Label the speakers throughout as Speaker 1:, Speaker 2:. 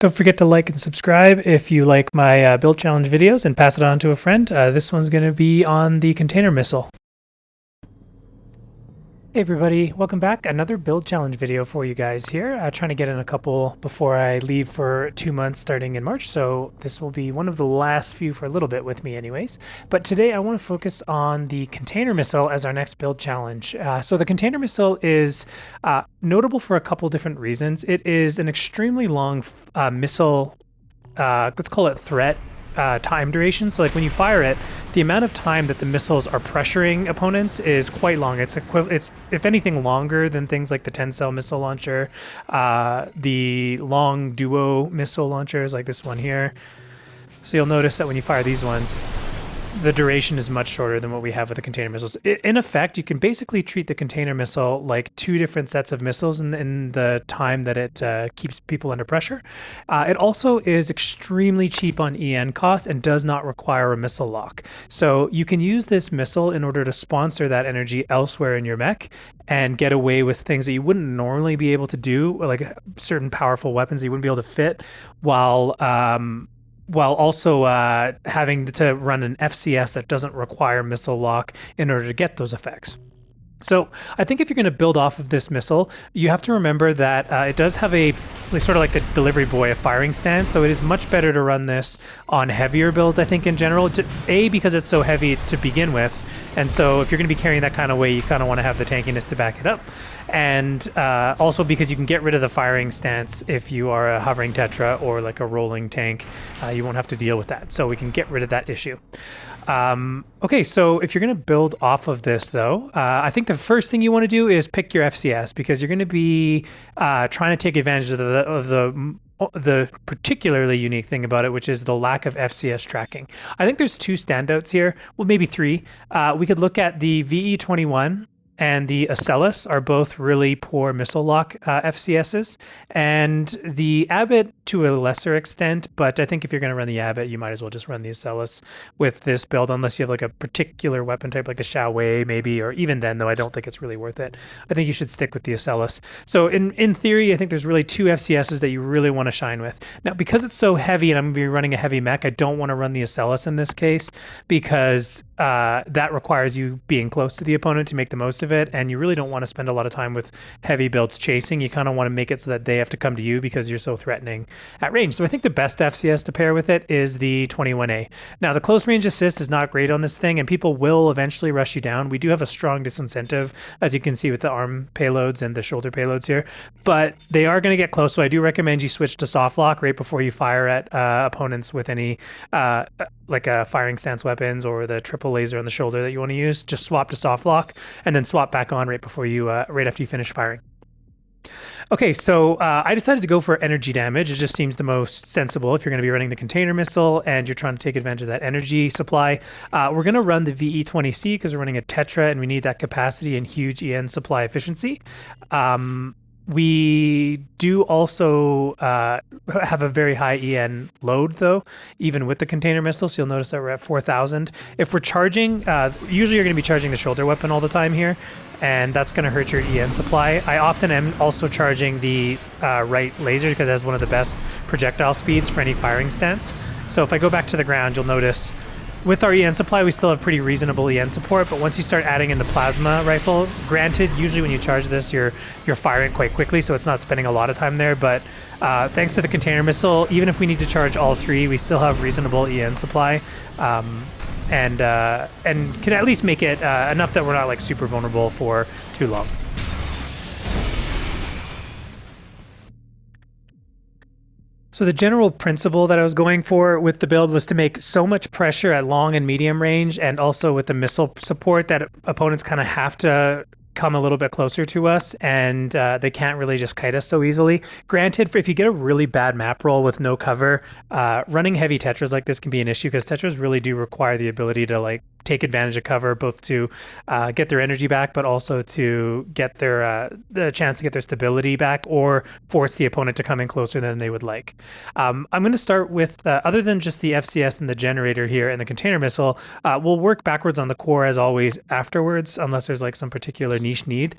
Speaker 1: Don't forget to like and subscribe if you like my build challenge videos, and pass it on to a friend. This one's going to be on the container missile. Hey everybody, welcome back. Another build challenge video for you guys here. Trying to get in a couple before I leave for 2 months starting in March, so this will be one of the last few for a little bit with me anyways. But today I want to focus on the container missile as our next build challenge. So the container missile is notable for a couple different reasons. It is an extremely long missile, let's call it threat time duration. So like when you fire it, the amount of time that the missiles are pressuring opponents is quite long. It's if anything longer than things like the 10-cell missile launcher, the long duo missile launchers like this one here. So you'll notice that when you fire these ones, the duration is much shorter than what we have with the container missiles. In effect, you can basically treat the container missile like two different sets of missiles in the time that it keeps people under pressure. It also is extremely cheap on EN cost and does not require a missile lock. So you can use this missile in order to sponsor that energy elsewhere in your mech and get away with things that you wouldn't normally be able to do, like certain powerful weapons that you wouldn't be able to fit, while also having to run an FCS that doesn't require missile lock in order to get those effects. So I think if you're going to build off of this missile, you have to remember that it does have a sort of like the delivery boy, a firing stance. So it is much better to run this on heavier builds, I think, in general. A, because it's so heavy to begin with. And so if you're going to be carrying that kind of weight, you kind of want to have the tankiness to back it up. And also because you can get rid of the firing stance if you are a hovering Tetra or like a rolling tank. You won't have to deal with that. So we can get rid of that issue. Okay, so if you're going to build off of this, though, I think the first thing you want to do is pick your FCS, because you're going to be trying to take advantage of the particularly unique thing about it, which is the lack of FCS tracking. I think there's two standouts here, well, maybe three. We could look at the VE-21 and the Acellus are both really poor missile lock FCSs, and the Abbott to a lesser extent, but I think if you're going to run the Abbott, you might as well just run the Acellus with this build, unless you have like a particular weapon type like the Xiaowei maybe, or even then, though I don't think it's really worth it. I think you should stick with the Acellus. So in theory, I think there's really two FCSs that you really want to shine with. Now, because it's so heavy and I'm going to be running a heavy mech, I don't want to run the Acellus in this case, because that requires you being close to the opponent to make the most of it, and you really don't want to spend a lot of time with heavy builds chasing. You kind of want to make it so that they have to come to you because you're so threatening at range. So I think the best FCS to pair with it is the 21A. Now, the close range assist is not great on this thing, and people will eventually rush you down. We do have a strong disincentive, as you can see with the arm payloads and the shoulder payloads here, but they are going to get close, so I do recommend you switch to soft lock right before you fire at opponents with any like firing stance weapons or the triple laser on the shoulder that you want to use. Just swap to soft lock and then swap back on right before you right after you finish firing. Okay, so I decided to go for energy damage. It just seems the most sensible if you're going to be running the container missile and you're trying to take advantage of that energy supply. We're going to run the VE-20C because we're running a Tetra and we need that capacity and huge EN supply efficiency. We do also have a very high EN load, though, even with the container missile. So you'll notice that we're at 4,000. If we're charging, usually you're going to be charging the shoulder weapon all the time here, and that's going to hurt your EN supply. I often am also charging the right laser because it has one of the best projectile speeds for any firing stance. So if I go back to the ground, you'll notice with our EN supply, we still have pretty reasonable EN support, but once you start adding in the plasma rifle, granted, usually when you charge this, you're firing quite quickly, so it's not spending a lot of time there, but thanks to the container missile, even if we need to charge all three, we still have reasonable EN supply, and can at least make it enough that we're not like super vulnerable for too long. So the general principle that I was going for with the build was to make so much pressure at long and medium range, and also with the missile support, that opponents kind of have to come a little bit closer to us, and they can't really just kite us so easily. Granted, if you get a really bad map roll with no cover, running heavy Tetras like this can be an issue, because Tetras really do require the ability to like take advantage of cover, both to get their energy back, but also to get their the chance to get their stability back, or force the opponent to come in closer than they would like. I'm going to start with, other than just the FCS and the generator here and the container missile, we'll work backwards on the core as always afterwards, unless there's like some particular niche need.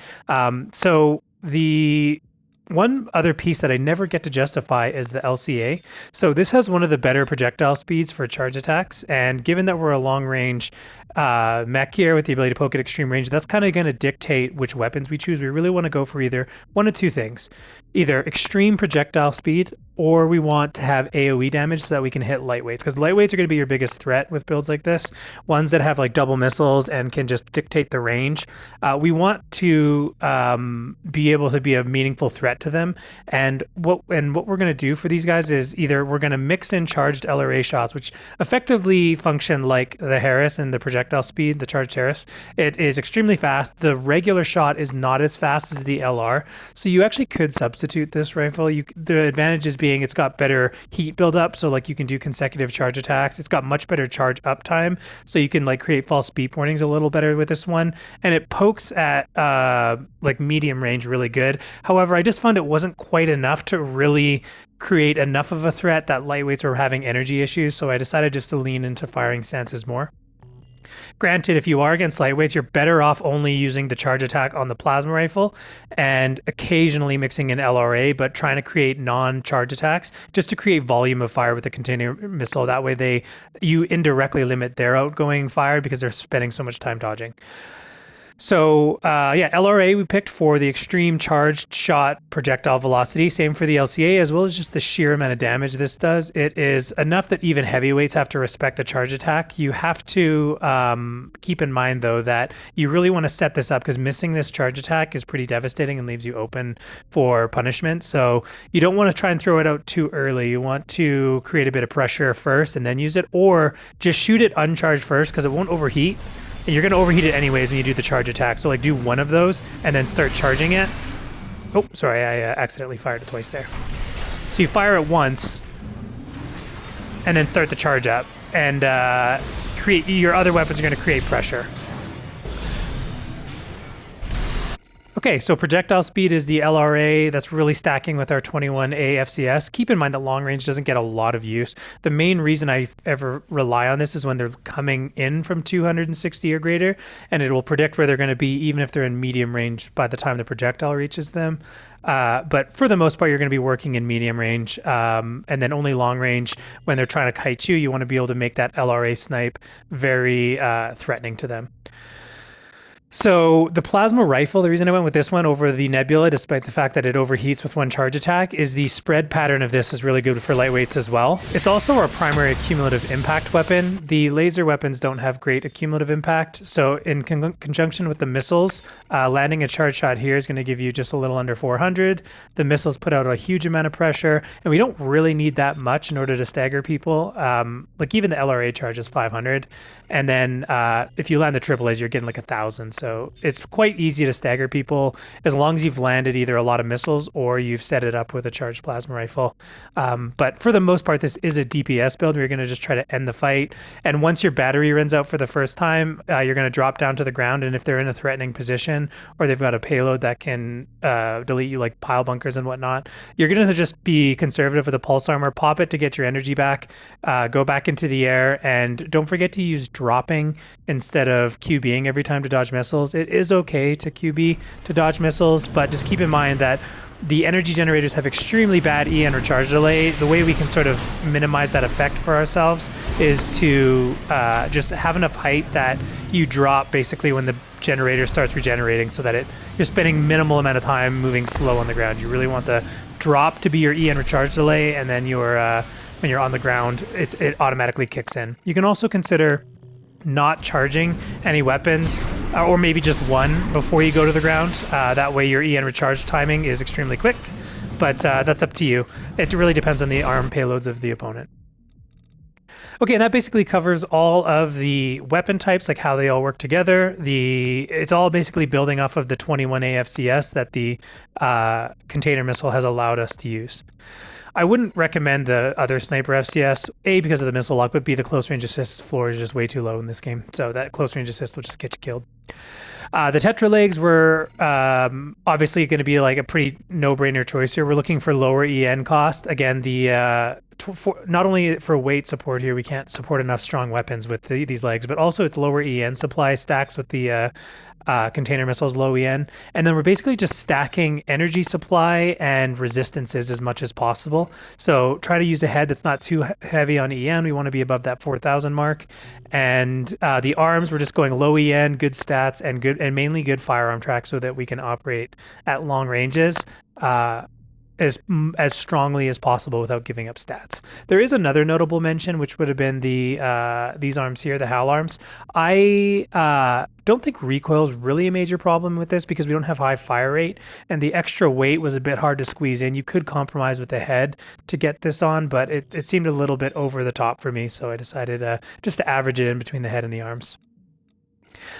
Speaker 1: So the One other piece that I never get to justify is the LCA. So this has one of the better projectile speeds for charge attacks, and given that we're a long-range mech here with the ability to poke at extreme range, that's kind of going to dictate which weapons we choose. We really want to go for either one of two things. Either extreme projectile speed, or we want to have AoE damage so that we can hit lightweights, because lightweights are going to be your biggest threat with builds like this. Ones that have like double missiles and can just dictate the range. We want to be able to be a meaningful threat to them, and what we're going to do for these guys is either we're going to mix in charged LRA shots, which effectively function like the Harris and the projectile speed, the charged Harris. It is extremely fast. The regular shot is not as fast as the LR, so you actually could substitute this rifle. The advantage is being it's got better heat buildup, so like you can do consecutive charge attacks. It's got much better charge uptime, so you can like create false beep warnings a little better with this one, and it pokes at like medium range really good. However, I just found it wasn't quite enough to really create enough of a threat that lightweights were having energy issues, so I decided just to lean into firing stances more. Granted, if you are against lightweights, you're better off only using the charge attack on the plasma rifle and occasionally mixing in LRA, but trying to create non-charge attacks just to create volume of fire with the container missile. That way you indirectly limit their outgoing fire because they're spending so much time dodging. So yeah, LRA we picked for the extreme charged shot projectile velocity. Same for the LCA, as well as just the sheer amount of damage this does. It is enough that even heavyweights have to respect the charge attack. You have to keep in mind, though, that you really want to set this up because missing this charge attack is pretty devastating and leaves you open for punishment. So you don't want to try and throw it out too early. You want to create a bit of pressure first and then use it, or just shoot it uncharged first because it won't overheat. And you're going to overheat it anyways when you do the charge attack. So like do one of those and then start charging it. Oh, sorry, I accidentally fired it twice there. So you fire it once and then start the charge up. And create your other weapons are going to create pressure. Okay, so projectile speed is the LRA. That's really stacking with our 21A FCS. Keep in mind that long range doesn't get a lot of use. The main reason I ever rely on this is when they're coming in from 260 or greater, and it will predict where they're going to be even if they're in medium range by the time the projectile reaches them. But for the most part, you're going to be working in medium range, and then only long range when they're trying to kite you. You want to be able to make that LRA snipe very threatening to them. So the plasma rifle, the reason I went with this one over the Nebula, despite the fact that it overheats with one charge attack, is the spread pattern of this is really good for lightweights as well. It's also our primary cumulative impact weapon. The laser weapons don't have great accumulative impact, so in conjunction with the missiles, landing a charge shot here is going to give you just a little under 400. The missiles put out a huge amount of pressure, and we don't really need that much in order to stagger people. Like even the LRA charge is 500, and then if you land the AAAs, you're getting like 1,000. So it's quite easy to stagger people as long as you've landed either a lot of missiles or you've set it up with a charged plasma rifle. But for the most part, this is a DPS build. We're going to just try to end the fight. And once your battery runs out for the first time, you're going to drop down to the ground. And if they're in a threatening position or they've got a payload that can delete you, like pile bunkers and whatnot, you're going to just be conservative with the pulse armor, pop it to get your energy back, go back into the air, and don't forget to use dropping instead of QBing every time to dodge missiles. It is okay to QB to dodge missiles, but just keep in mind that the energy generators have extremely bad EN recharge delay. The way we can sort of minimize that effect for ourselves is to just have enough height that you drop basically when the generator starts regenerating, so that you're spending minimal amount of time moving slow on the ground. You really want the drop to be your EN recharge delay, and then when you're on the ground, it automatically kicks in. You can also consider not charging any weapons, or maybe just one before you go to the ground. That way your EN recharge timing is extremely quick, but that's up to you. It really depends on the arm payloads of the opponent. Okay, and that basically covers all of the weapon types, like how they all work together. It's all basically building off of the 21A FCS that the container missile has allowed us to use. I wouldn't recommend the other sniper FCS, A, because of the missile lock, but B, the close range assist floor is just way too low in this game. So that close range assist will just get you killed. The Tetra legs were obviously going to be like a pretty no-brainer choice here. We're looking for lower EN cost. Again, not only for weight support here, we can't support enough strong weapons with these legs, but also it's lower EN supply stacks with the container missiles, low EN, and then we're basically just stacking energy supply and resistances as much as possible. So try to use a head that's not too heavy on EN. We want to be above that 4,000 mark, and the arms we're just going low EN, good stats, and mainly good firearm track so that we can operate at long ranges. As strongly as possible without giving up stats. There is another notable mention, which would have been these arms here, the HAL arms. I don't think recoil is really a major problem with this because we don't have high fire rate, and the extra weight was a bit hard to squeeze in. You could compromise with the head to get this on, but it seemed a little bit over the top for me, so I decided just to average it in between the head and the arms.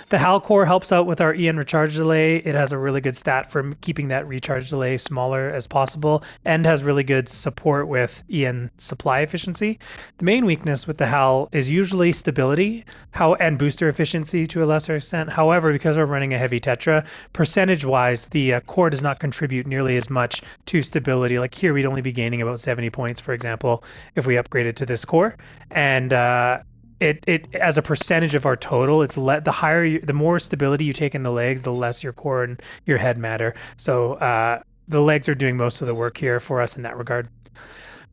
Speaker 1: The HAL core helps out with our EN recharge delay. It has a really good stat for keeping that recharge delay smaller as possible and has really good support with EN supply efficiency. The main weakness with the HAL is usually stability and booster efficiency to a lesser extent. However, because we're running a heavy Tetra, percentage-wise, the core does not contribute nearly as much to stability. Like here, we'd only be gaining about 70 points, for example, if we upgraded to this core. And it as a percentage of our total, it's the more stability you take in the legs, the less your core and your head matter. So the legs are doing most of the work here for us in that regard.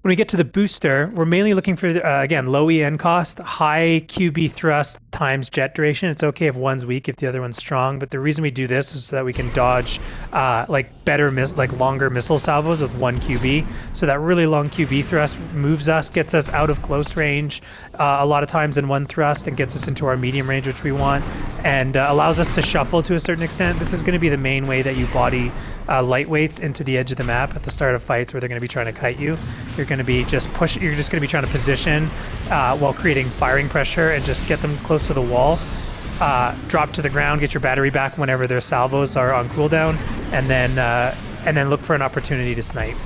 Speaker 1: When we get to the booster, we're mainly looking for, again, low EN cost, high QB thrust times jet duration. It's okay if one's weak if the other one's strong, but the reason we do this is so that we can dodge longer missile salvos with 1 QB. So that really long QB thrust moves us, gets us out of close range a lot of times in one thrust and gets us into our medium range, which we want, and allows us to shuffle to a certain extent. This is going to be the main way that you body lightweights into the edge of the map at the start of fights where they're going to be trying to kite you. You're going to be just you're just going to be trying to position while creating firing pressure and just get them close to the wall. Drop to the ground, get your battery back whenever their salvos are on cooldown, and then look for an opportunity to snipe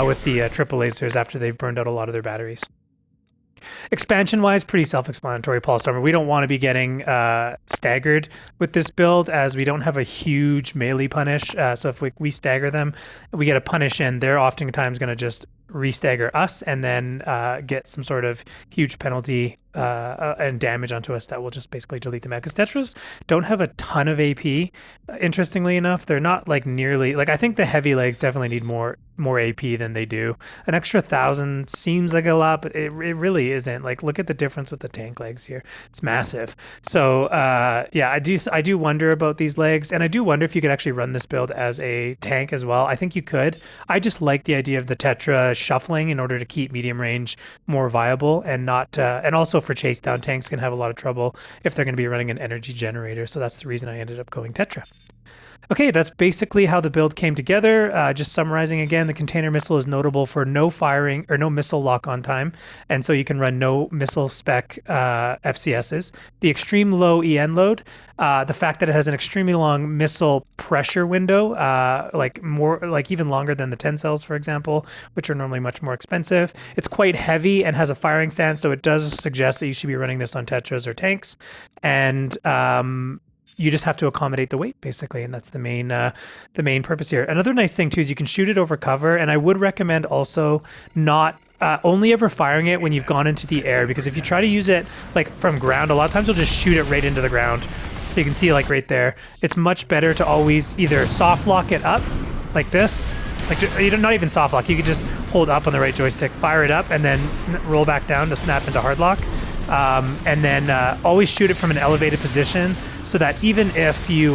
Speaker 1: with the triple lasers after they've burned out a lot of their batteries. Expansion-wise, pretty self-explanatory, Paul Stormer. We don't want to be getting staggered with this build as we don't have a huge melee punish. So if we stagger them, we get a punish in, they're oftentimes going to just re-stagger us and then get some sort of huge penalty and damage onto us that will just basically delete the map. Because Tetras don't have a ton of AP, interestingly enough. They're not like nearly, like I think the heavy legs definitely need more AP than they do. An extra 1,000 seems like a lot, but it really isn't. Like look at the difference with the tank legs here. It's massive. So yeah, I do wonder about these legs, and I do wonder if you could actually run this build as a tank as well. I think you could. I just like the idea of the Tetra shuffling in order to keep medium range more viable and not and also for chase down. Tanks can have a lot of trouble if they're going to be running an energy generator, so that's the reason I ended up going Tetra. Okay, that's basically how the build came together. Just summarizing again, the container missile is notable for no firing or no missile lock-on time, and so you can run no missile spec FCSs. The extreme low EN load, the fact that it has an extremely long missile pressure window, like even longer than the 10 cells, for example, which are normally much more expensive. It's quite heavy and has a firing stance, so it does suggest that you should be running this on Tetras or tanks, and you just have to accommodate the weight basically, and that's the main purpose here. Another nice thing too is you can shoot it over cover, and I would recommend also not only ever firing it when you've gone into the air, because if you try to use it like from ground, a lot of times you'll just shoot it right into the ground. So you can see like right there, it's much better to always either soft lock it up like this, like you don't, not even soft lock, you could just hold up on the right joystick, fire it up, and then roll back down to snap into hard lock. And then always shoot it from an elevated position so that even if you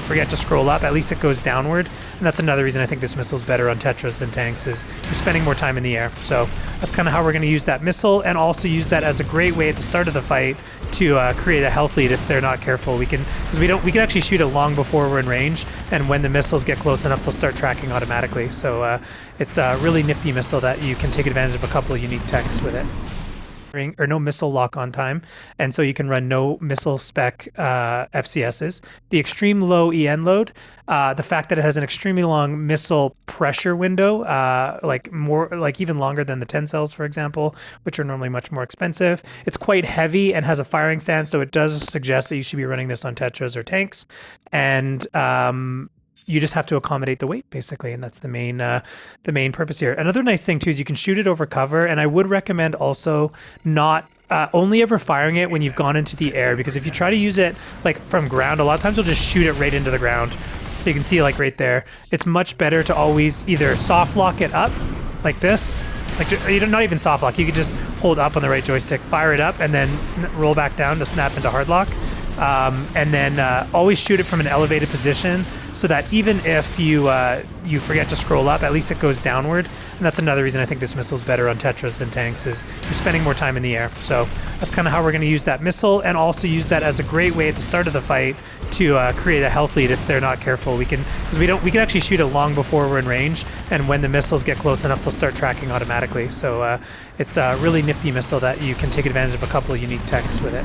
Speaker 1: forget to scroll up, at least it goes downward. And that's another reason I think this missile is better on Tetras than tanks, is you're spending more time in the air. So that's kind of how we're going to use that missile, and also use that as a great way at the start of the fight to create a health lead if they're not careful. We can actually shoot it long before we're in range, and when the missiles get close enough, they'll start tracking automatically. So it's a really nifty missile that you can take advantage of a couple of unique techs with it. Or no missile lock-on time, and so you can run no missile spec FCSs. The extreme low EN load, the fact that it has an extremely long missile pressure window, like even longer than the 10 cells, for example, which are normally much more expensive. It's quite heavy and has a firing stance, so it does suggest that you should be running this on Tetras or tanks, and you just have to accommodate the weight basically, and that's the main purpose here. Another nice thing too is you can shoot it over cover, and I would recommend also not only ever firing it when you've gone into the air, because if you try to use it like from ground, a lot of times you'll just shoot it right into the ground. So you can see like right there, it's much better to always either soft lock it up like this, like you don't, not even soft lock, you could just hold up on the right joystick, fire it up, and then roll back down to snap into hard lock. And then always shoot it from an elevated position, so that even if you you forget to scroll up, at least it goes downward. And that's another reason I think this missile is better on Tetras than tanks, is you're spending more time in the air. So that's kind of how we're going to use that missile, and also use that as a great way at the start of the fight to create a health lead if they're not careful. We can, because we can actually shoot it long before we're in range, and when the missiles get close enough, they'll start tracking automatically. So it's a really nifty missile that you can take advantage of a couple of unique techs with it.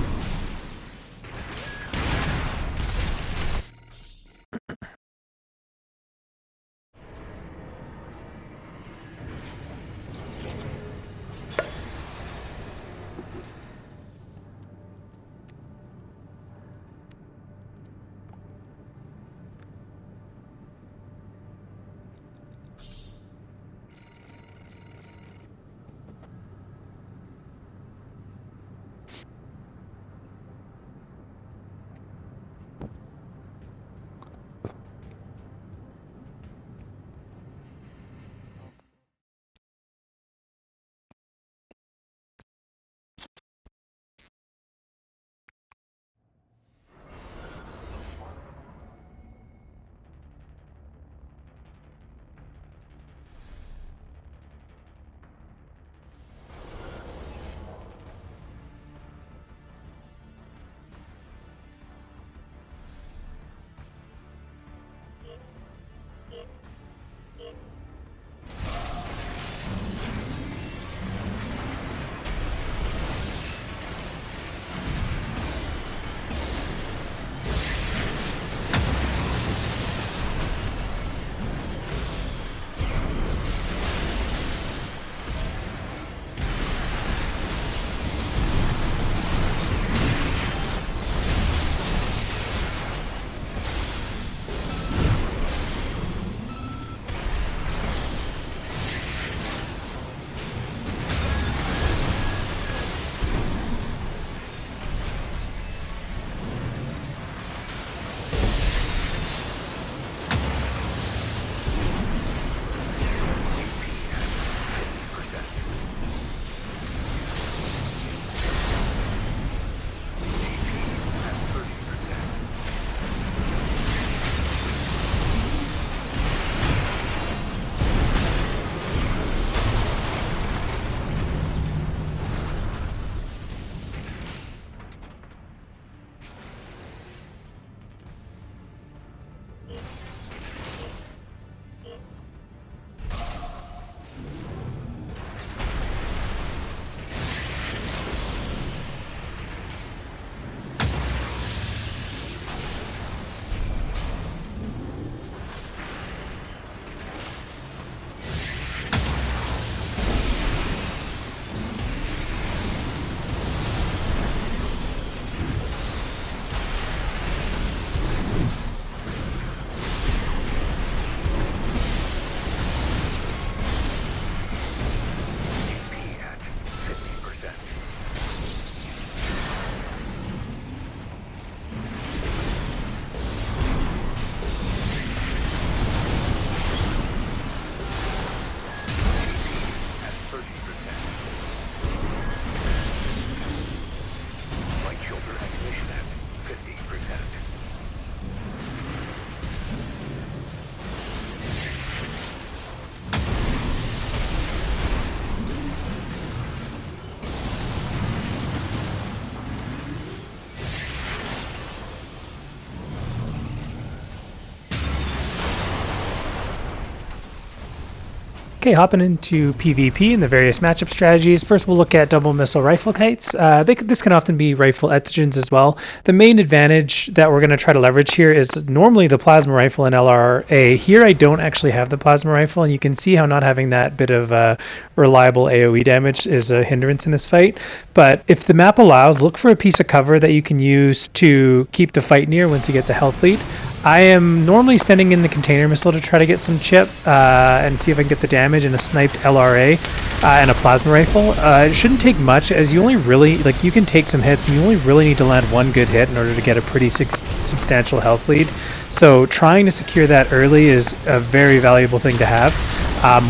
Speaker 1: Okay, hopping into PvP and the various matchup strategies. First, we'll look at double missile rifle kites. This can often be rifle etigens as well. The main advantage that we're going to try to leverage here is normally the plasma rifle in LRA. Here, I don't actually have the plasma rifle, and you can see how not having that bit of reliable AoE damage is a hindrance in this fight. But if the map allows, look for a piece of cover that you can use to keep the fight near once you get the health lead. I am normally sending in the container missile to try to get some chip and see if I can get the damage in a sniped LRA and a plasma rifle. It shouldn't take much, as you only really, like, you can take some hits and you only really need to land one good hit in order to get a pretty substantial health lead. So trying to secure that early is a very valuable thing to have.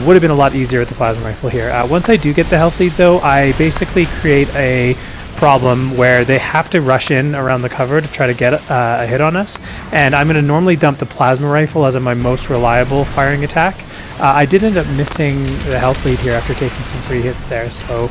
Speaker 1: Would have been a lot easier with the plasma rifle here. Once I do get the health lead though, I basically create a problem where they have to rush in around the cover to try to get a hit on us, and I'm going to normally dump the plasma rifle as my most reliable firing attack. I did end up missing the health lead here after taking some free hits there, so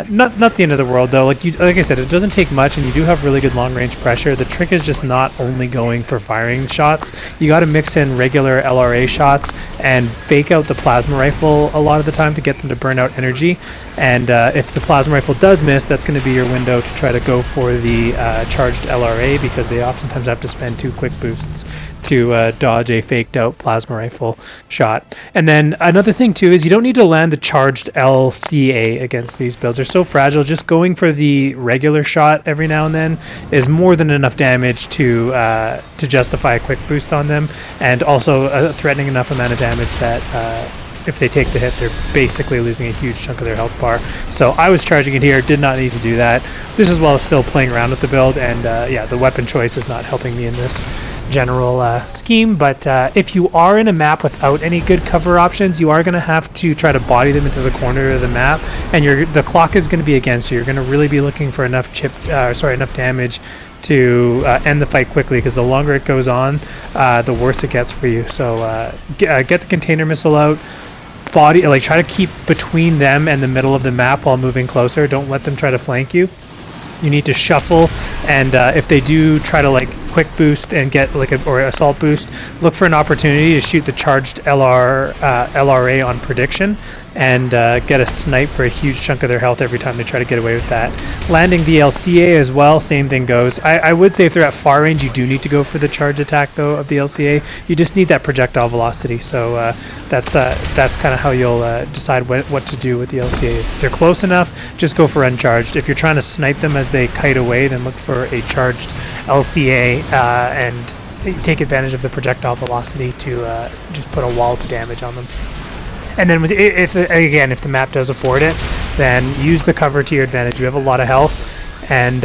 Speaker 1: not the end of the world though. Like I said, it doesn't take much, and you do have really good long range pressure. The trick is just not only going for firing shots. You got to mix in regular LRA shots and fake out the plasma rifle a lot of the time to get them to burn out energy. And if the plasma rifle does miss, that's going to be your window to try to go for the charged LRA, because they oftentimes have to spend 2 quick boosts to dodge a faked out plasma rifle shot. And then another thing too is you don't need to land the charged LCA against these builds. They're so fragile. Just going for the regular shot every now and then is more than enough damage to justify a quick boost on them, and also a threatening enough amount of damage that if they take the hit, they're basically losing a huge chunk of their health bar. So I was charging it here, did not need to do that. This is while still playing around with the build, and yeah, the weapon choice is not helping me in this general scheme. But if you are in a map without any good cover options, you are going to have to try to body them into the corner of the map, and the clock is going to be against you. You're going to really be looking for enough enough damage to end the fight quickly, because the longer it goes on, the worse it gets for you. So get the container missile out. Try to keep between them and the middle of the map while moving closer. Don't let them try to flank you. You need to shuffle, and if they do try to quick boost and get or assault boost, look for an opportunity to shoot the charged LRA on prediction and get a snipe for a huge chunk of their health every time they try to get away with that. Landing the LCA as well, same thing goes. I would say if they're at far range, you do need to go for the charge attack though of the LCA. You just need that projectile velocity, so that's kind of how you'll decide what to do with the LCAs. If they're close enough, just go for uncharged. If you're trying to snipe them as they kite away, then look for a charged LCA and take advantage of the projectile velocity to just put a wallop of damage on them. And then if the map does afford it, then use the cover to your advantage. You have a lot of health, and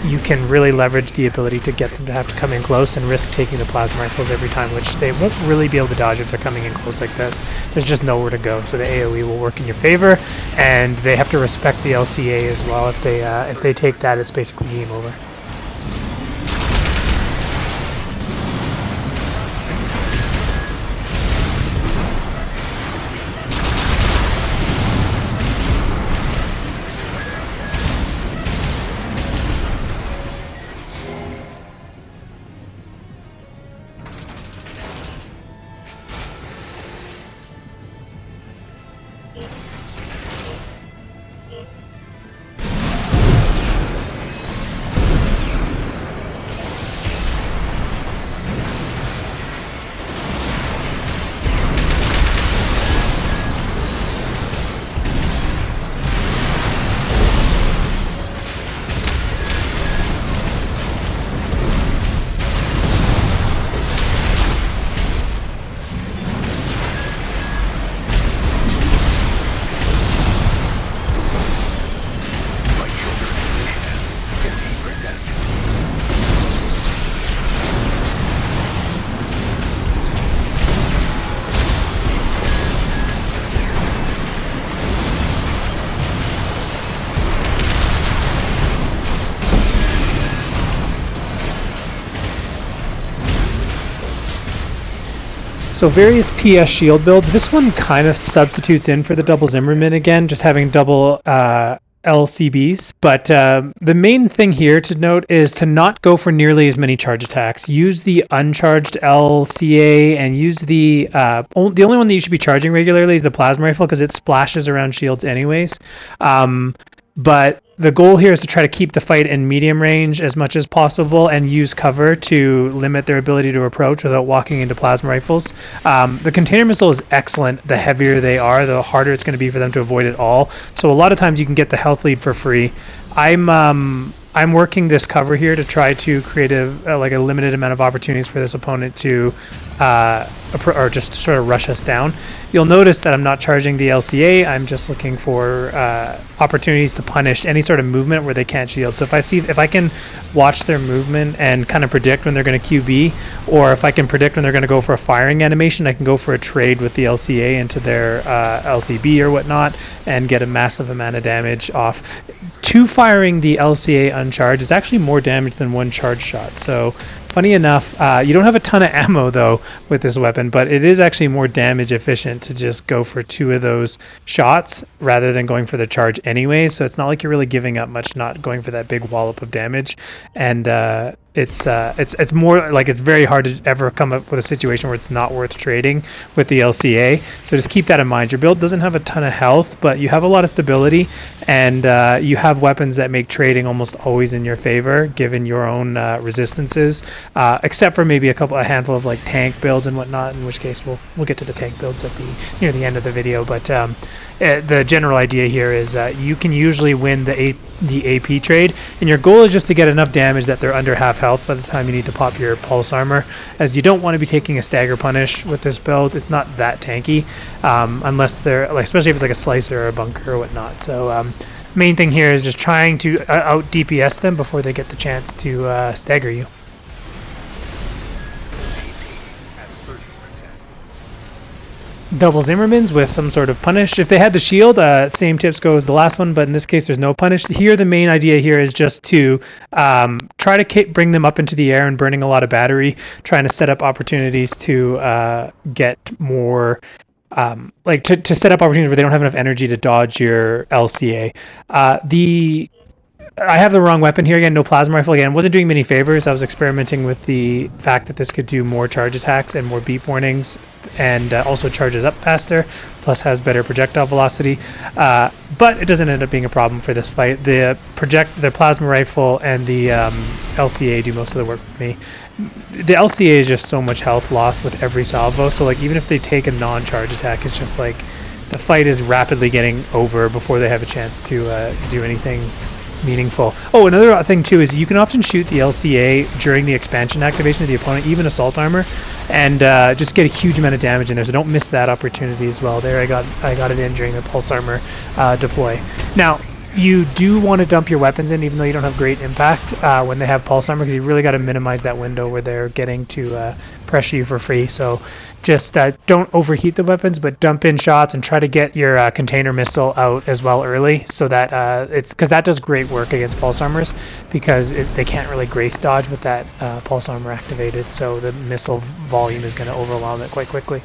Speaker 1: you can really leverage the ability to get them to have to come in close and risk taking the plasma rifles every time, which they won't really be able to dodge if they're coming in close like this. There's just nowhere to go, so the AoE will work in your favor, and they have to respect the LCA as well. If they take that, it's basically game over. So various PS shield builds. This one kind of substitutes in for the double Zimmerman again, just having double LCBs. But the main thing here to note is to not go for nearly as many charge attacks. Use the uncharged LCA, and use the only one that you should be charging regularly is the plasma rifle, because it splashes around shields anyways. But the goal here is to try to keep the fight in medium range as much as possible and use cover to limit their ability to approach without walking into plasma rifles. The container missile is excellent. The heavier they are, the harder it's going to be for them to avoid it all. So a lot of times you can get the health lead for free. I'm I'm working this cover here to try to create like a limited amount of opportunities for this opponent to or just sort of rush us down. You'll notice that I'm not charging the LCA. I'm just looking for opportunities to punish any sort of movement where they can't shield. So if I can watch their movement and kind of predict when they're going to QB, or if I can predict when they're going to go for a firing animation, I can go for a trade with the LCA into their LCB or whatnot and get a massive amount of damage off. Two firing the LCA uncharged is actually more damage than one charge shot. So funny enough, you don't have a ton of ammo though with this weapon, but it is actually more damage efficient to just go for two of those shots rather than going for the charge anyway. So it's not like you're really giving up much not going for that big wallop of damage. And it's more like it's very hard to ever come up with a situation where it's not worth trading with the LCA. So just keep that in mind. Your build doesn't have a ton of health, but you have a lot of stability, and you have weapons that make trading almost always in your favor given your own resistances, except for maybe a handful of like tank builds and whatnot, in which case we'll get to the tank builds at near the end of the video. But the general idea here is you can usually win the AP trade, and your goal is just to get enough damage that they're under half health by the time you need to pop your pulse armor, as you don't want to be taking a stagger punish with this build. It's not that tanky, unless they're like, especially if it's like a slicer or a bunker or whatnot. So main thing here is just trying to out DPS them before they get the chance to stagger you. Double Zimmermans with some sort of punish. If they had the shield, same tips go as the last one, but in this case there's no punish. Here the main idea here is just to try to bring them up into the air and burning a lot of battery, trying to set up opportunities to get more to set up opportunities where they don't have enough energy to dodge your LCA. I have the wrong weapon here again, no plasma rifle again. Wasn't doing me any favors. I was experimenting with the fact that this could do more charge attacks and more beep warnings, and also charges up faster, plus has better projectile velocity. But it doesn't end up being a problem for this fight. The plasma rifle and the LCA do most of the work for me. The LCA is just so much health loss with every salvo, so like even if they take a non-charge attack, it's just like the fight is rapidly getting over before they have a chance to do anything meaningful. Oh, another thing too is you can often shoot the LCA during the expansion activation of the opponent, even assault armor, and just get a huge amount of damage in there. So don't miss that opportunity as well. There, I got it in during the pulse armor deploy. Now, you do want to dump your weapons in, even though you don't have great impact when they have pulse armor, because you really got to minimize that window where they're getting to pressure you for free. So just don't overheat the weapons, but dump in shots and try to get your container missile out as well early, so that because that does great work against pulse armors, because they can't really grace dodge with that pulse armor activated, so the missile volume is going to overwhelm it quite quickly.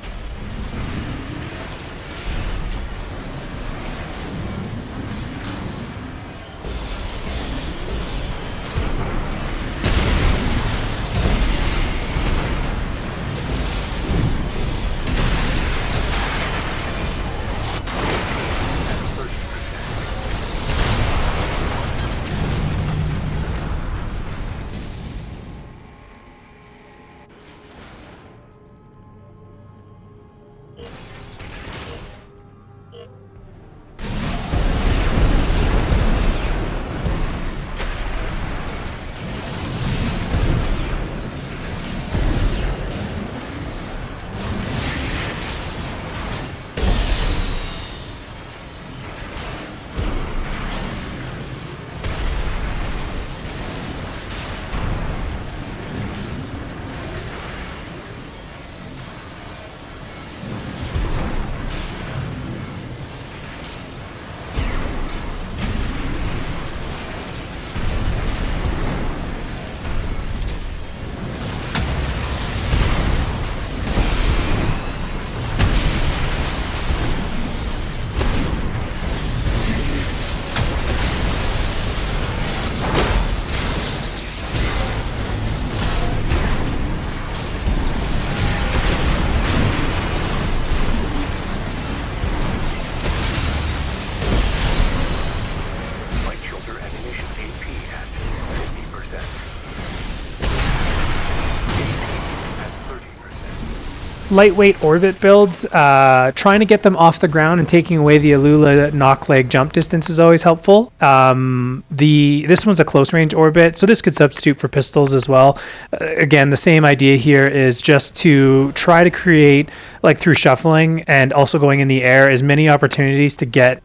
Speaker 1: lightweight orbit builds, trying to get them off the ground and taking away the Alula knock leg jump distance is always helpful. This one's a close range orbit, so this could substitute for pistols as well. Again, the same idea here is just to try to create, like through shuffling and also going in the air, as many opportunities to get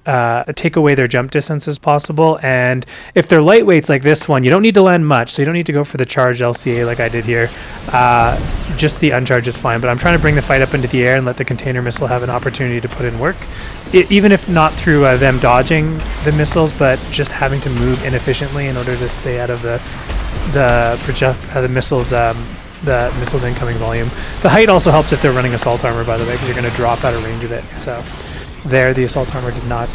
Speaker 1: take away their jump distance as possible. And if they're lightweights like this one, you don't need to land much, so you don't need to go for the charged LCA like I did here. Just the uncharged is fine, but I'm trying to bring the fight up into the air and let the container missile have an opportunity to put in work, even if not through them dodging the missiles, but just having to move inefficiently in order to stay out of the missile's incoming volume. The height also helps if they're running assault armor, by the way, because you're going to drop out of range of it. So there, the assault armor did not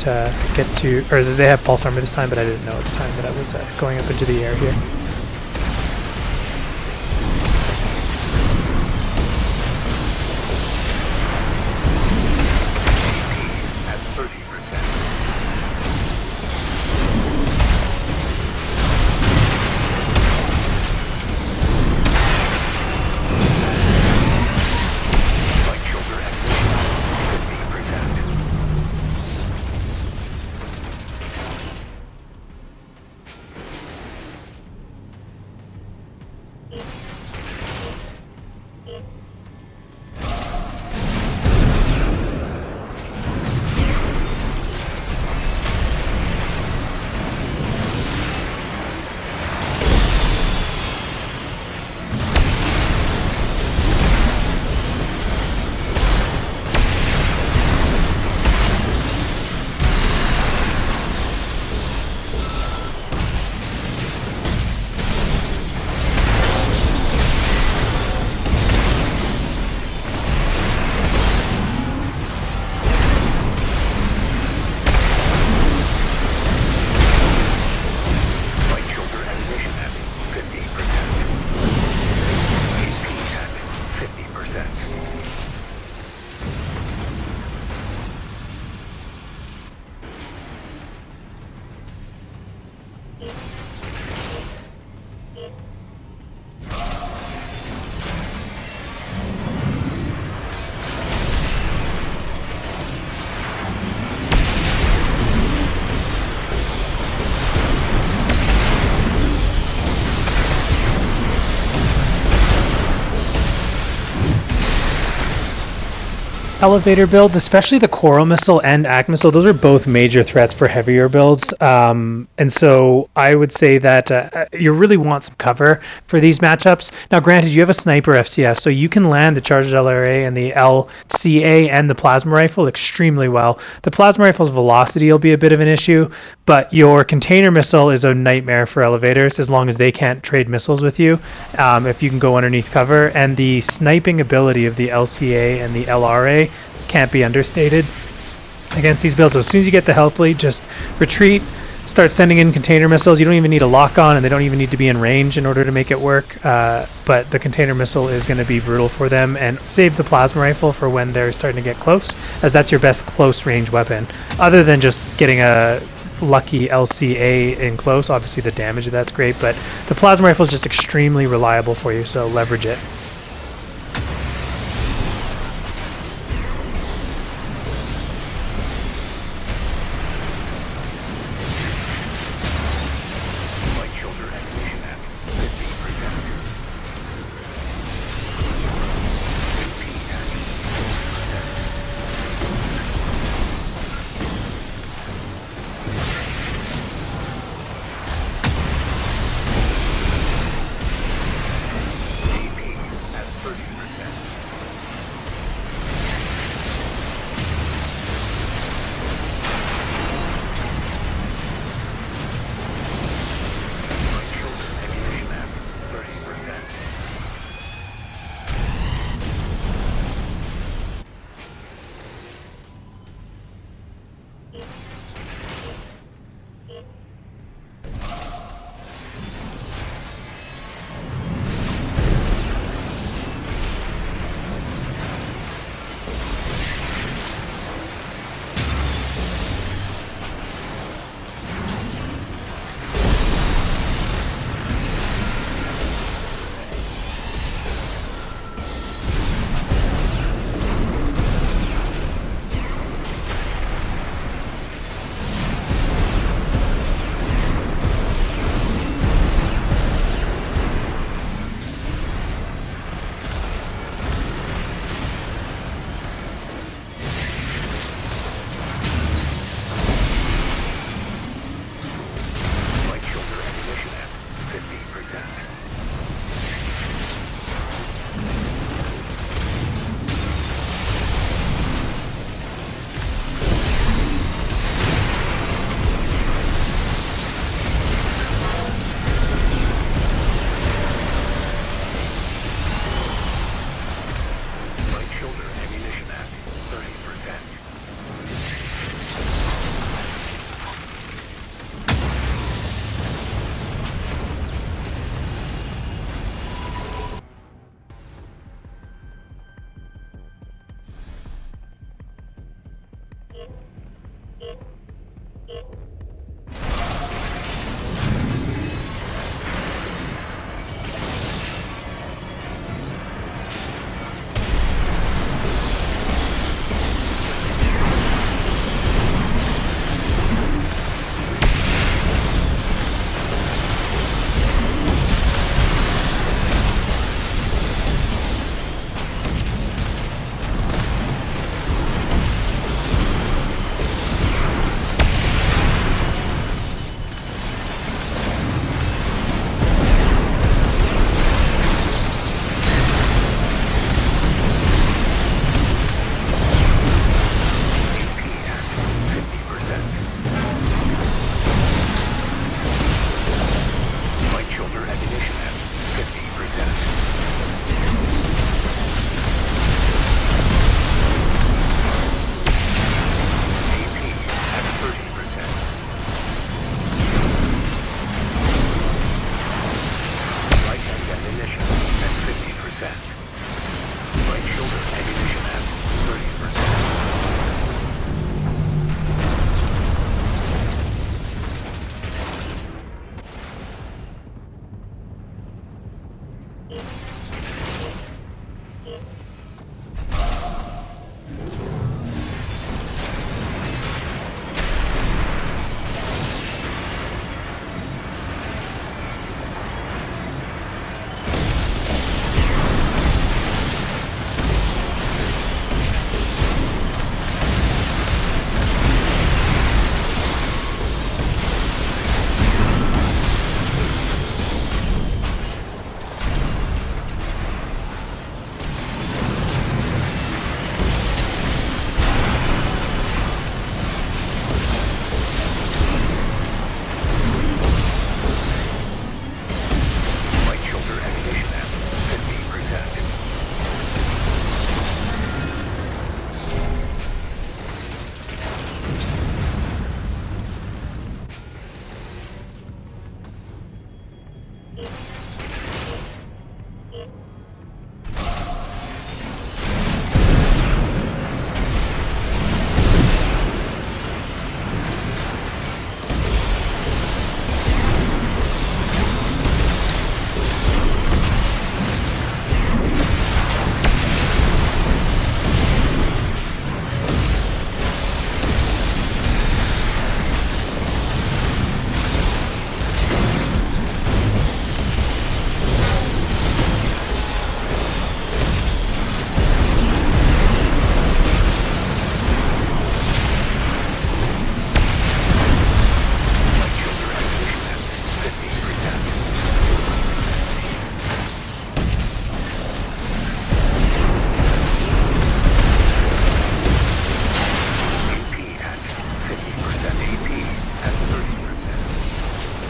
Speaker 1: get to, or they have pulse armor this time, but I didn't know at the time that I was going up into the air here. Elevator builds, especially the Coral Missile and Act Missile, those are both major threats for heavier builds. And so I would say that you really want some cover for these matchups. Now, granted, you have a sniper FCS, so you can land the Charged LRA and the LCA and the Plasma Rifle extremely well. The Plasma Rifle's velocity will be a bit of an issue, but your Container Missile is a nightmare for elevators as long as they can't trade missiles with you, if you can go underneath cover. And the sniping ability of the LCA and the LRA can't be understated against these builds. So as soon as you get the health lead, just retreat, start sending in container missiles. You don't even need a lock on, and they don't even need to be in range in order to make it work. But the container missile is going to be brutal for them, and save the plasma rifle for when they're starting to get close, as that's your best close range weapon, other than just getting a lucky LCA in close. Obviously the damage of that's great, but the plasma rifle is just extremely reliable for you, so leverage it.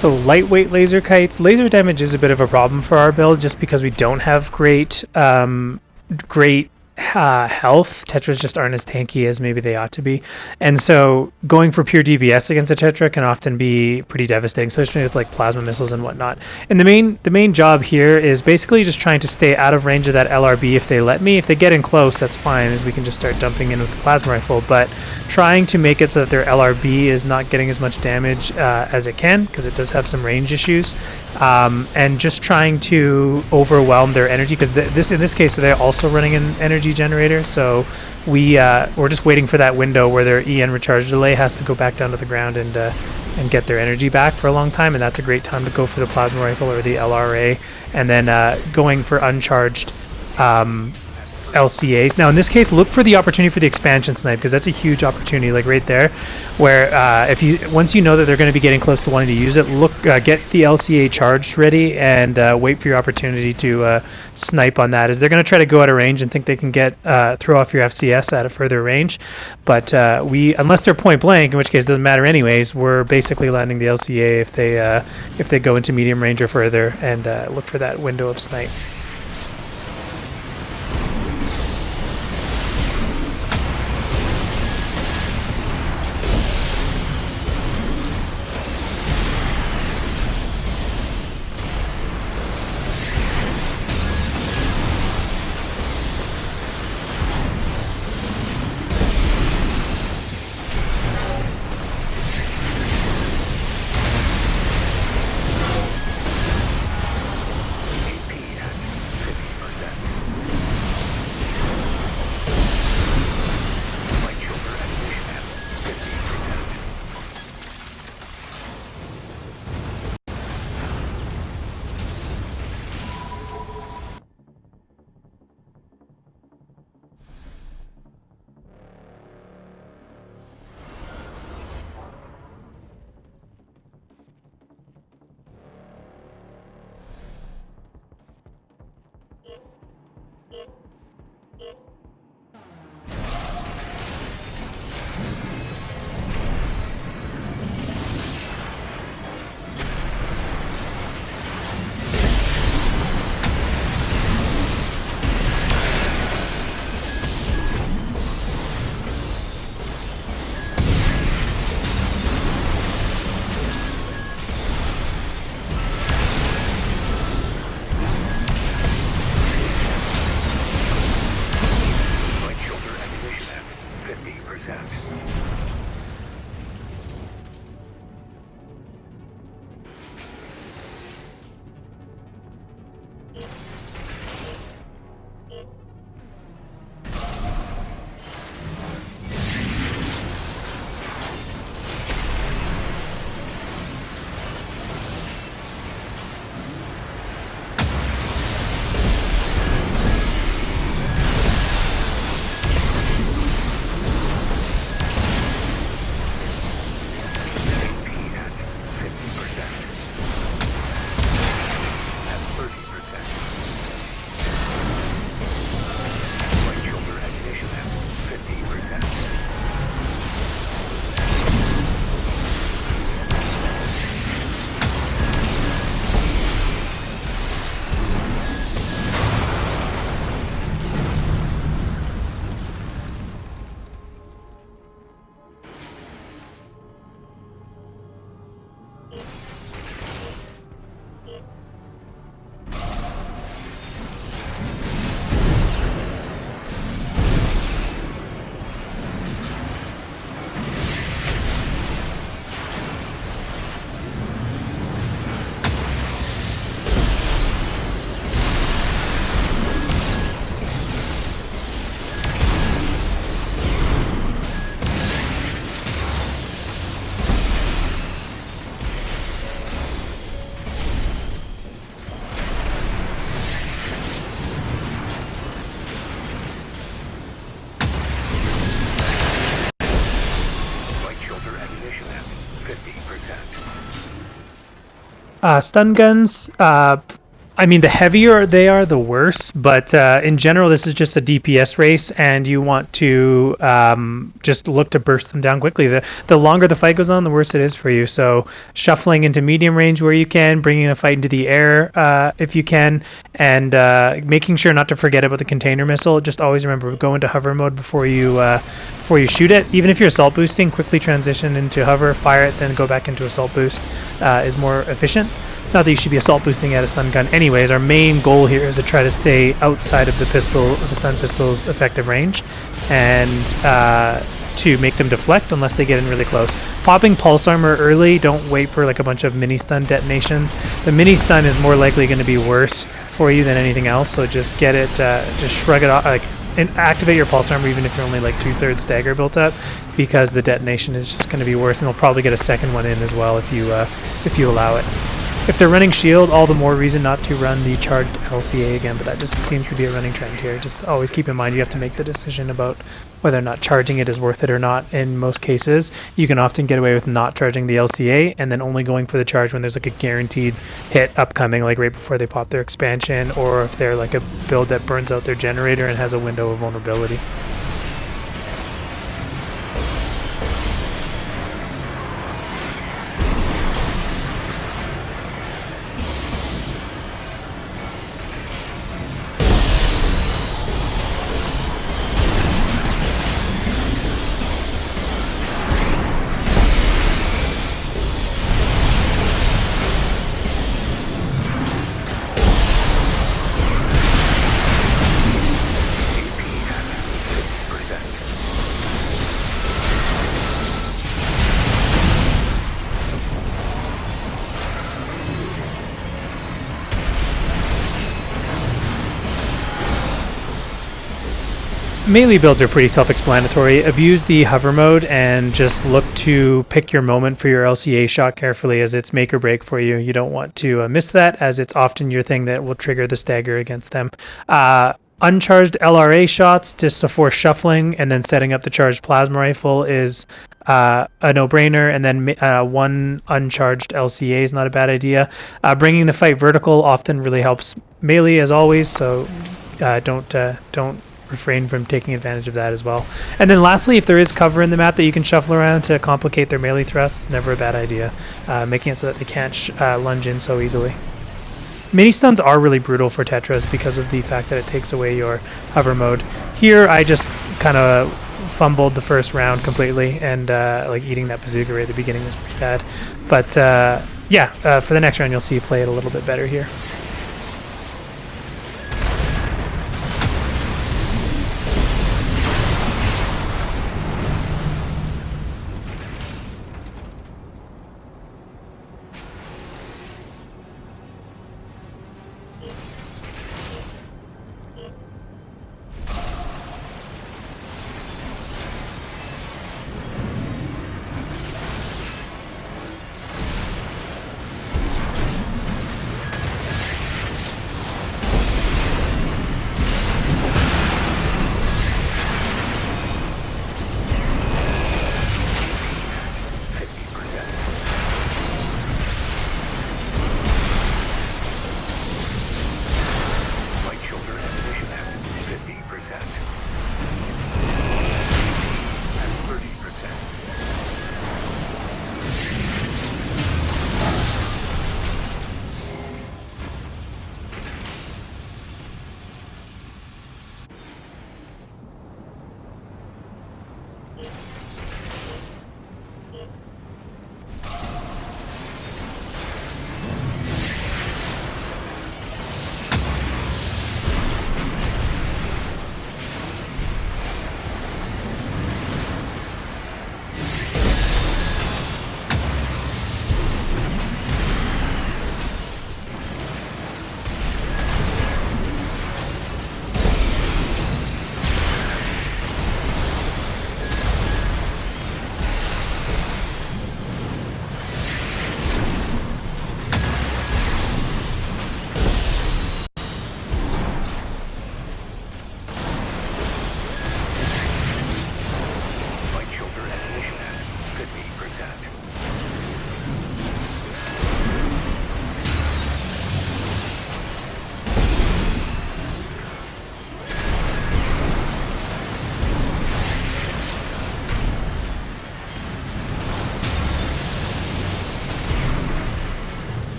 Speaker 1: So lightweight laser kites. Laser damage is a bit of a problem for our build just because we don't have great health. Tetras just aren't as tanky as maybe they ought to be. And so going for pure DPS against a Tetra can often be pretty devastating, especially with like plasma missiles and whatnot. And the main job here is basically just trying to stay out of range of that LRB if they let me. If they get in close, that's fine, we can just start dumping in with the plasma rifle, but trying to make it so that their LRB is not getting as much damage as it can, because it does have some range issues, and just trying to overwhelm their energy, because in this case they're also running an energy generator, so we're just waiting for that window where their EN recharge delay has to go back down to the ground and get their energy back for a long time, and that's a great time to go for the plasma rifle or the LRA, and then going for uncharged LCAs. Now in this case, look for the opportunity for the expansion snipe, because that's a huge opportunity, like right there, where once you know that they're going to be getting close to wanting to use it, get the LCA charged ready and wait for your opportunity to snipe on that. As they're going to try to go out of range and think they can throw off your FCS at a further range, but unless they're point blank, in which case it doesn't matter anyways, we're basically landing the LCA if they go into medium range or further, and look for that window of snipe. Stun guns, I mean, the heavier they are, the worse, but in general, this is just a DPS race, and you want to just look to burst them down quickly. The longer the fight goes on, the worse it is for you. So shuffling into medium range where you can, bringing the fight into the air if you can, and making sure not to forget about the container missile. Just always remember, go into hover mode before you shoot it. Even if you're assault boosting, quickly transition into hover, fire it, then go back into assault boost is more efficient. Not that you should be assault boosting at a stun gun anyways. Our main goal here is to try to stay outside of the stun pistol's effective range, and to make them deflect unless they get in really close. Popping pulse armor early, don't wait for like a bunch of mini stun detonations. The mini stun is more likely going to be worse for you than anything else, so just get it, just shrug it off, and activate your pulse armor even if you're only like 2/3 stagger built up, because the detonation is just going to be worse, and they'll probably get a second one in as well if you allow it. If they're running shield, all the more reason not to run the charged LCA again, but that just seems to be a running trend here. Just always keep in mind you have to make the decision about whether or not charging it is worth it or not. In most cases, you can often get away with not charging the LCA and then only going for the charge when there's like a guaranteed hit upcoming, like right before they pop their expansion, or if they're like a build that burns out their generator and has a window of vulnerability. Melee builds are pretty self-explanatory. Abuse the hover mode and just look to pick your moment for your LCA shot carefully, as it's make or break for you. You don't want to miss that, as it's often your thing that will trigger the stagger against them. Uncharged LRA shots, just to force shuffling and then setting up the charged plasma rifle is a no-brainer, and then one uncharged LCA is not a bad idea. Bringing the fight vertical often really helps melee, as always, so don't refrain from taking advantage of that as well. And then lastly, if there is cover in the map that you can shuffle around to complicate their melee thrusts, never a bad idea, making it so that they can't lunge in so easily. Mini stuns are really brutal for Tetras because of the fact that it takes away your hover mode. Here I just kind of fumbled the first round completely, and like eating that bazooka right at the beginning was pretty bad. But yeah, for the next round you'll see play it a little bit better here.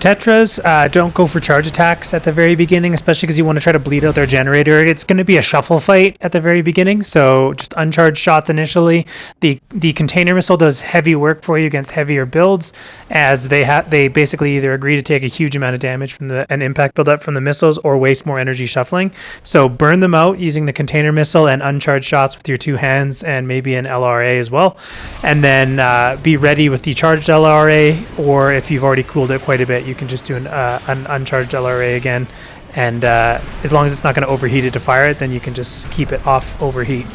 Speaker 1: Tetras, don't go for charge attacks at the very beginning, especially because you want to try to bleed out their generator. It's going to be a shuffle fight at the very beginning, so just uncharged shots initially. The container missile does heavy work for you against heavier builds, as they basically either agree to take a huge amount of damage from an impact buildup from the missiles or waste more energy shuffling. So burn them out using the container missile and uncharged shots with your 2 hands and maybe an LRA as well. And then be ready with the charged LRA, or if you've already cooled it quite a bit, you can just do an uncharged LRA again, and as long as it's not going to overheat it to fire it, then you can just keep it off overheat.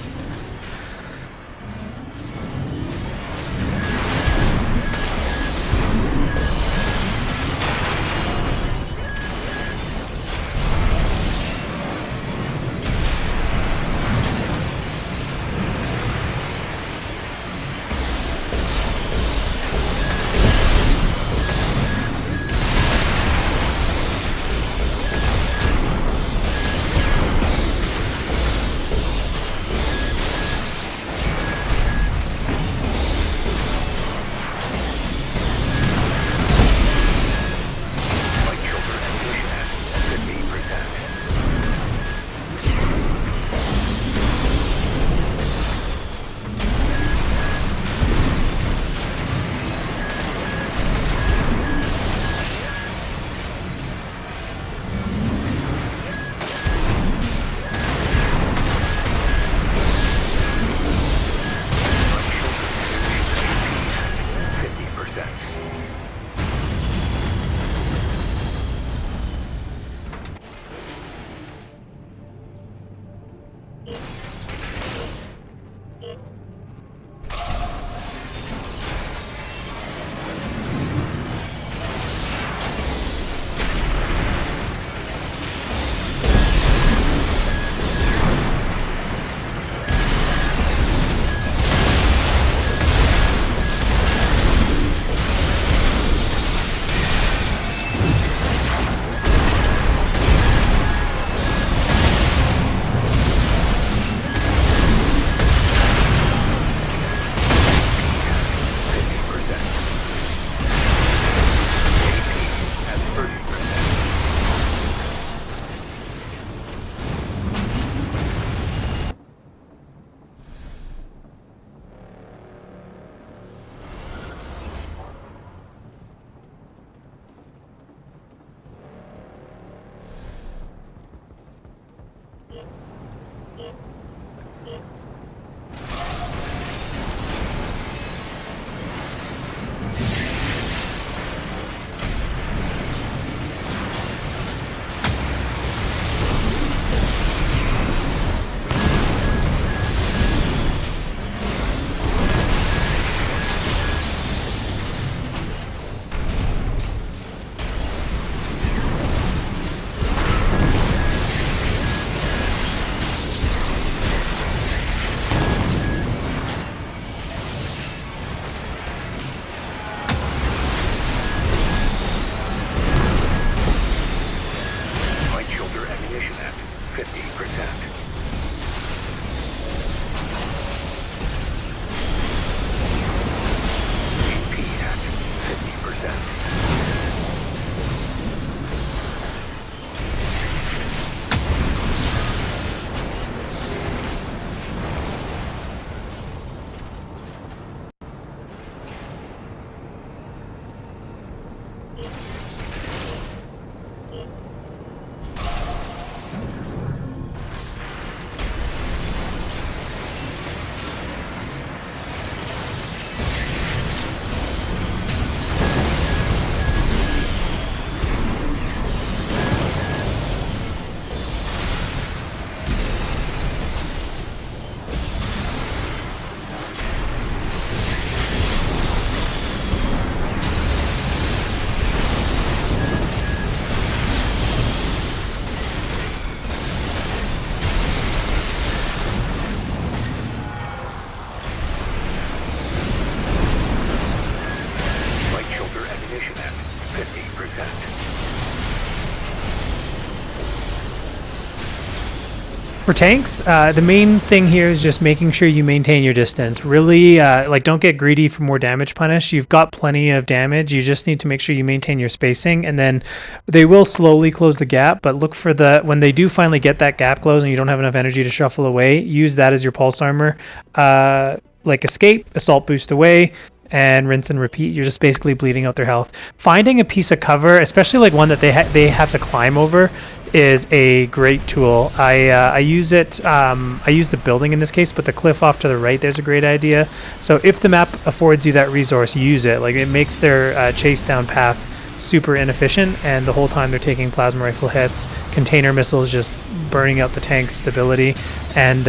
Speaker 1: For tanks, the main thing here is just making sure you maintain your distance. Really, like, don't get greedy for more damage punish. You've got plenty of damage. You just need to make sure you maintain your spacing, and then they will slowly close the gap, but look for when they do finally get that gap closed and you don't have enough energy to shuffle away, use that as your pulse armor. Like escape, assault boost away, and rinse and repeat. You're just basically bleeding out their health. Finding a piece of cover, especially like one that they have to climb over, is a great tool. I use it. I use the building in this case, but the cliff off to the right, there's a great idea. So if the map affords you that resource, use it. Like, it makes their chase down path super inefficient, and the whole time they're taking plasma rifle hits, container missiles just burning out the tank's stability, and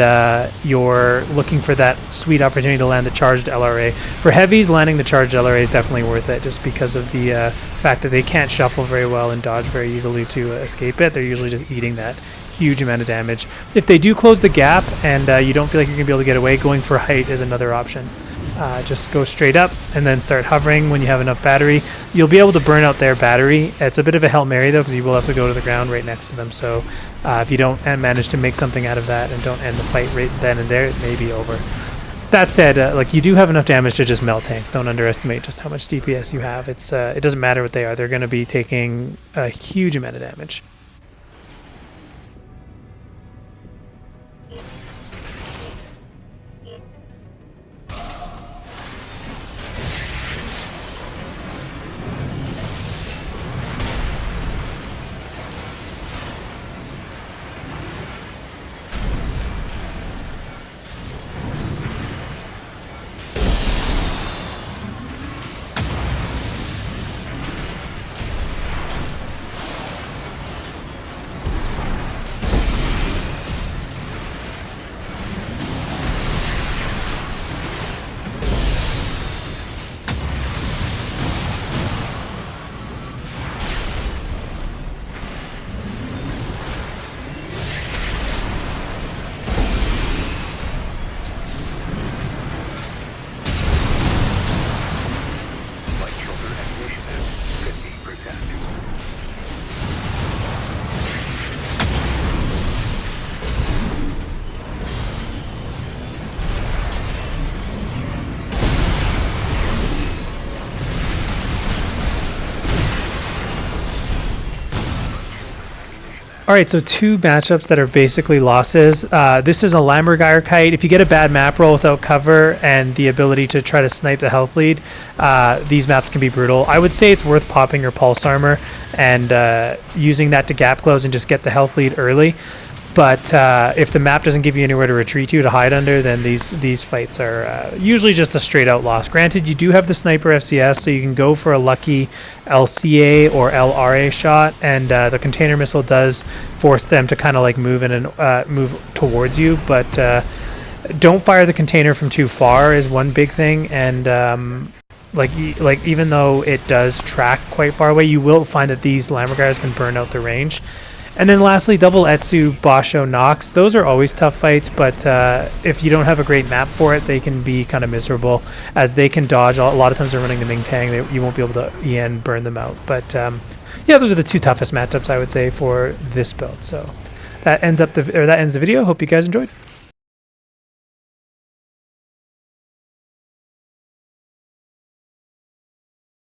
Speaker 1: you're looking for that sweet opportunity to land the charged LRA. For heavies, landing the charged LRA is definitely worth it, just because of the fact that they can't shuffle very well and dodge very easily to escape it. They're usually just eating that huge amount of damage. If they do close the gap and you don't feel like you're going to be able to get away, going for height is another option. Just go straight up and then start hovering when you have enough battery. You'll be able to burn out their battery. It's a bit of a Hail Mary though, because you will have to go to the ground right next to them. So if you don't manage to make something out of that and don't end the fight right then and there, it may be over. That said, like, you do have enough damage to just melt tanks. Don't underestimate just how much DPS you have. It doesn't matter what they are. They're going to be taking a huge amount of damage. Alright, so two matchups that are basically losses. This is a Lammergeier kite. If you get a bad map roll without cover and the ability to try to snipe the health lead, these maps can be brutal. I would say it's worth popping your pulse armor and using that to gap close and just get the health lead early. But if the map doesn't give you anywhere to retreat to hide under, then these fights are usually just a straight out loss. Granted, you do have the sniper FCS, so you can go for a lucky LCA or LRA shot, and the container missile does force them to kind of like move in and move towards you. But don't fire the container from too far is one big thing, and like even though it does track quite far away, you will find that these Lammergeiers can burn out the range. And then lastly, double Etsu, Basho, Nox. Those are always tough fights, but if you don't have a great map for it, they can be kind of miserable, as they can dodge. A lot of times they're running the Ming Tang. You won't be able to EN burn them out. But yeah, those are the two toughest matchups, I would say, for this build. So that ends the video. Hope you guys enjoyed.